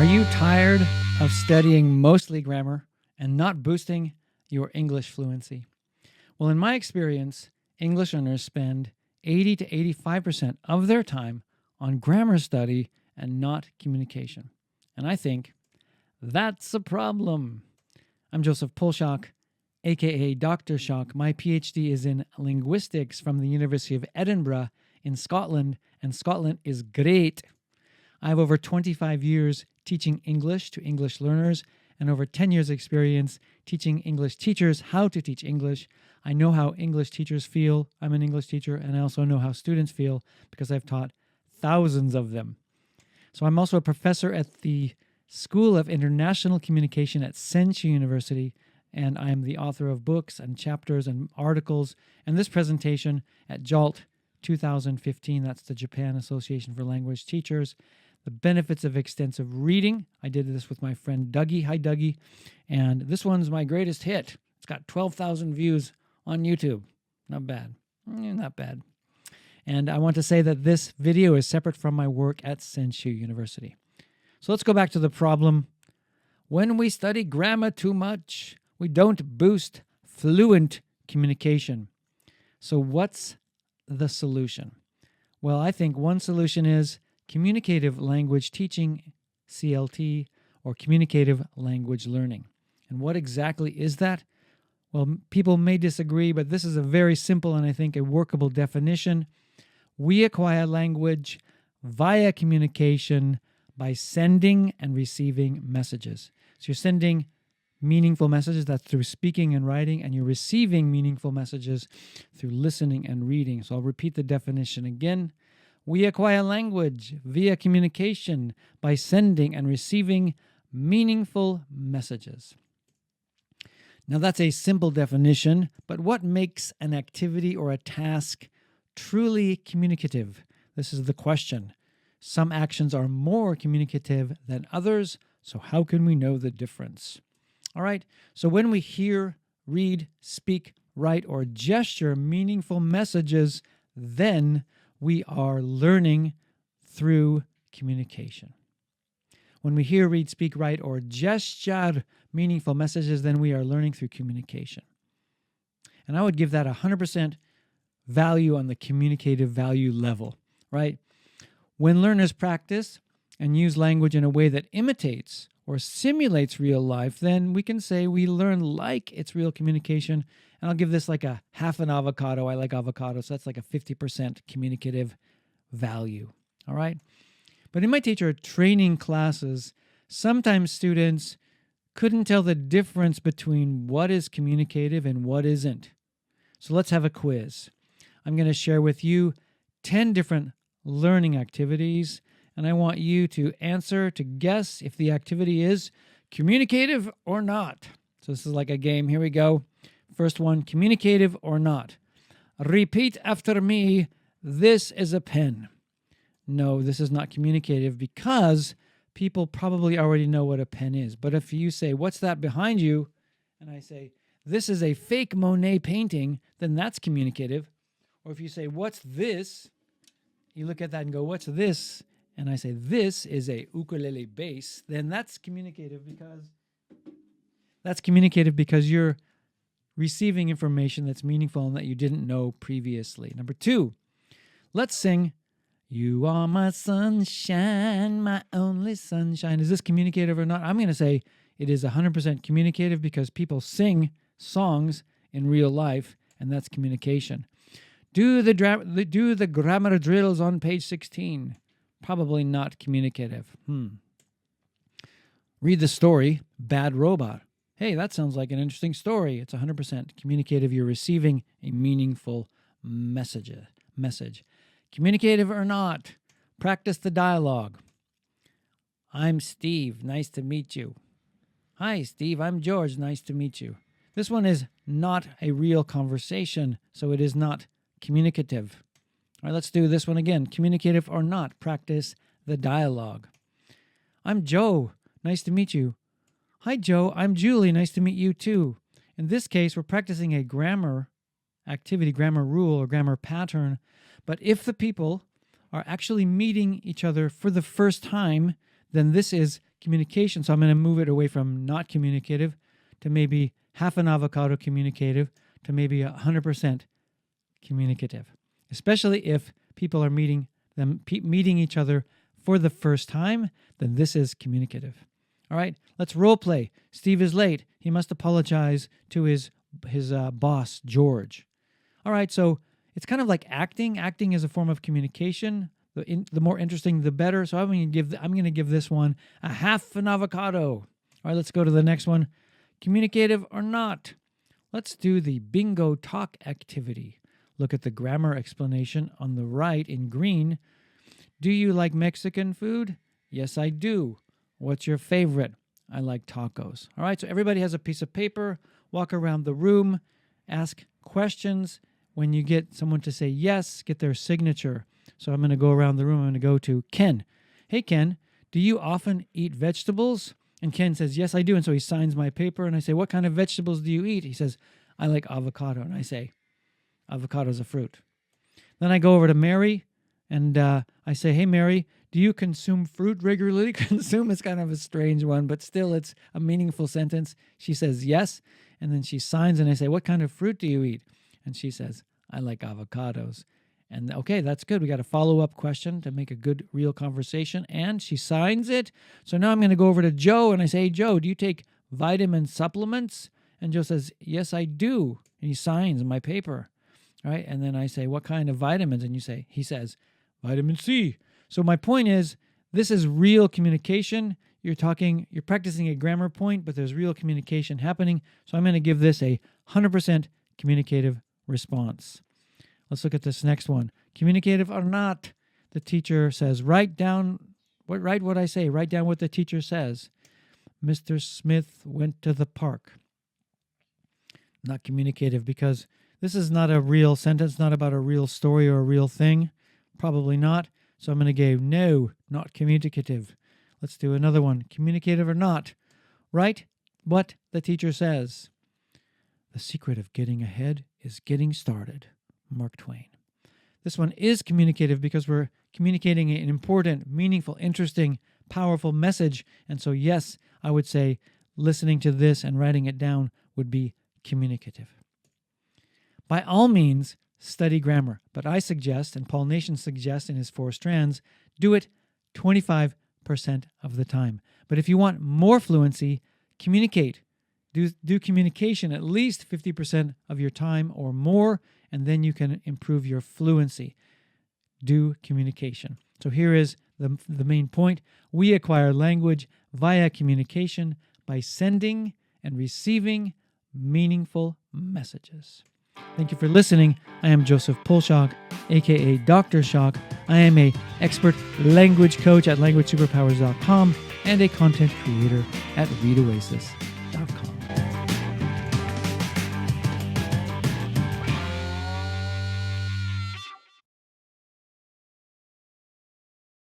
Are you tired of studying mostly grammar and not boosting your English fluency? Well, in my experience, English learners spend 80 to 85% of their time on grammar study and not communication. And I think that's a problem. I'm Joseph Polshock, aka Dr. Shock. My PhD is in linguistics from the University of Edinburgh in Scotland, and Scotland is great. I have over 25 years teaching English to English learners and over 10 years experience teaching English teachers how to teach English. I know how English teachers feel. I'm an English teacher, and I also know how students feel because I've taught thousands of them. So I'm also a professor at the School of International Communication at Senshu University, and I am the author of books and chapters and articles, and this presentation at JALT 2015, that's the Japan Association for Language Teachers, the benefits of extensive reading. I did this with my friend Dougie. Hi, Dougie. And this one's my greatest hit. It's got 12,000 views on YouTube. Not bad. Not bad. And I want to say that this video is separate from my work at Senshu University. So let's go back to the problem. When we study grammar too much, we don't boost fluent communication. So what's the solution? Well, I think one solution is communicative language teaching, CLT, or communicative language learning. And what exactly is that? Well, people may disagree, but this is a very simple and I think a workable definition. We acquire language via communication by sending and receiving messages. So you're sending meaningful messages, that's through speaking and writing, and you're receiving meaningful messages through listening and reading. So I'll repeat the definition again. We acquire language via communication by sending and receiving meaningful messages. Now that's a simple definition, but what makes an activity or a task truly communicative? This is the question. Some actions are more communicative than others, so how can we know the difference? All right, so when we hear, read, speak, write, or gesture meaningful messages, then we are learning through communication. When we hear, read, speak, write, or gesture meaningful messages, then we are learning through communication. And I would give that 100% value on the communicative value level, right? When learners practice and use language in a way that imitates or simulates real life, then we can say we learn like it's real communication. And I'll give this like a half an avocado. I like avocado, so that's like a 50% communicative value. All right? But in my teacher training classes, sometimes students couldn't tell the difference between what is communicative and what isn't. So let's have a quiz. I'm going to share with you 10 different learning activities, and I want you to answer, to guess if the activity is communicative or not. So this is like a game. Here we go. First one, communicative or not. Repeat after me, this is a pen. No, this is not communicative because people probably already know what a pen is. But if you say, what's that behind you? And I say, this is a fake Monet painting, then that's communicative. Or if you say, what's this? You look at that and go, what's this? And I say, this is a ukulele bass, then that's communicative because you're receiving information that's meaningful and that you didn't know previously. Number 2, let's sing, you are my sunshine, my only sunshine. Is this communicative or not? I'm going to say it is 100% communicative because people sing songs in real life, and that's communication. Do the grammar drills on page 16. Probably not communicative. Read the story, Bad Robot. Hey, that sounds like an interesting story. It's 100% communicative. You're receiving a meaningful message. Communicative or not, practice the dialogue. I'm Steve. Nice to meet you. Hi, Steve. I'm George. Nice to meet you. This one is not a real conversation, so it is not communicative. All right, let's do this one again. Communicative or not, practice the dialogue. I'm Joe. Nice to meet you. Hi, Joe. I'm Julie. Nice to meet you, too. In this case, we're practicing a grammar activity, grammar rule, or grammar pattern. But if the people are actually meeting each other for the first time, then this is communication. So I'm going to move it away from not communicative to maybe half an avocado communicative to maybe 100% communicative, especially if people are meeting each other for the first time. Then this is communicative. All right, let's role play. Steve is late. He must apologize to his boss, George. All right, so it's kind of like acting. Acting is a form of communication. The more interesting, the better. So I'm going to give this one a half an avocado. All right, let's go to the next one. Communicative or not? Let's do the bingo talk activity. Look at the grammar explanation on the right in green. Do you like Mexican food? Yes, I do. What's your favorite? I like tacos. All right, so everybody has a piece of paper. Walk around the room. Ask questions. When you get someone to say yes, get their signature. So I'm going to go around the room. I'm going to go to Ken. Hey, Ken, do you often eat vegetables? And Ken says, yes, I do. And so he signs my paper. And I say, what kind of vegetables do you eat? He says, I like avocado. And I say, avocado is a fruit. Then I go over to Mary. And I say, hey, Mary, do you consume fruit regularly? Consume is kind of a strange one, but still it's a meaningful sentence. She says, yes. And then she signs. And I say, what kind of fruit do you eat? And she says, I like avocados. And okay, that's good. We got a follow-up question to make a good, real conversation. And she signs it. So now I'm going to go over to Joe and I say, hey, Joe, do you take vitamin supplements? And Joe says, yes, I do. And he signs my paper. All right. And then I say, what kind of vitamins? And he says, vitamin C. So my point is, this is real communication. You're practicing a grammar point, but there's real communication happening. So I'm going to give this a 100% communicative response. Let's look at this next one. Communicative or not? The teacher says, write what I say. Write down what the teacher says. Mr. Smith went to the park. Not communicative because this is not a real sentence, not about a real story or a real thing. Probably not. So I'm going to go, no, not communicative. Let's do another one. Communicative or not? Write what the teacher says. The secret of getting ahead is getting started. Mark Twain. This one is communicative because we're communicating an important, meaningful, interesting, powerful message. And so, yes, I would say listening to this and writing it down would be communicative. By all means, study grammar. But I suggest, and Paul Nation suggests in his 4 strands, do it 25% of the time. But if you want more fluency, communicate. Do communication at least 50% of your time or more, and then you can improve your fluency. Do communication. So here is the main point. We acquire language via communication by sending and receiving meaningful messages. Thank you for listening. I am Joseph Polshock, aka Dr. Shock. I am an expert language coach at languagesuperpowers.com and a content creator at ReadOasis.